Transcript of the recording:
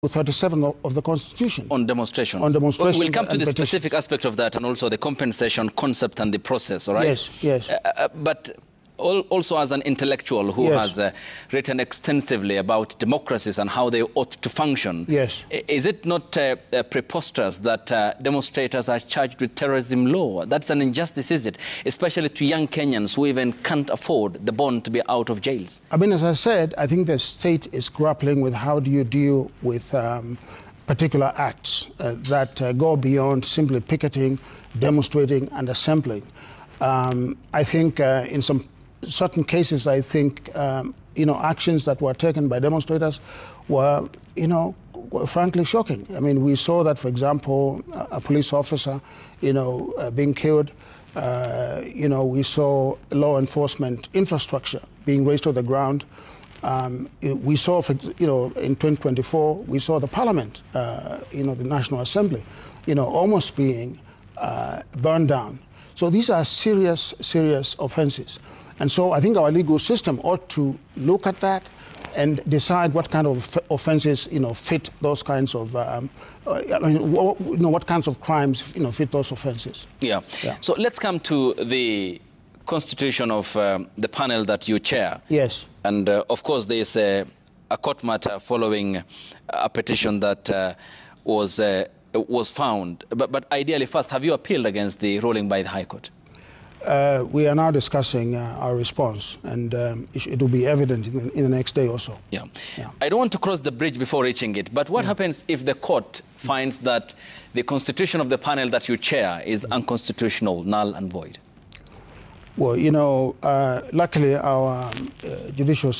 37 of the Constitution. On demonstration. On demonstration. We'll come to the specific aspect of that and also the compensation concept and the process, all right? Yes, yes. But also as an intellectual who has written extensively about democracies and how they ought to function, is it not preposterous that demonstrators are charged with terrorism law? That's an injustice, is it? Especially to young Kenyans who even can't afford the bond to be out of jails. I mean, as I said, I think the state is grappling with how do you deal with particular acts that go beyond simply picketing, demonstrating, and assembling. I think in some certain cases, I think, actions that were taken by demonstrators were, were frankly shocking. I mean, we saw that, for example, a police officer, being killed. We saw law enforcement infrastructure being razed to the ground. We saw, in 2024, we saw the parliament, the National Assembly, almost being burned down. So these are serious, serious offenses. And so I think our legal system ought to look at that and decide what kind of offenses, fit those kinds of, what kinds of crimes, fit those offenses. Yeah. So let's come to the constitution of the panel that you chair. Yes. And of course, there is a court matter following a petition that was found. But ideally, first, have you appealed against the ruling by the High Court? We are now discussing our response, and it will be evident in the next day or so. Yeah. I don't want to cross the bridge before reaching it, but what happens if the court finds that the constitution of the panel that you chair is unconstitutional, null and void? Well, luckily our judicial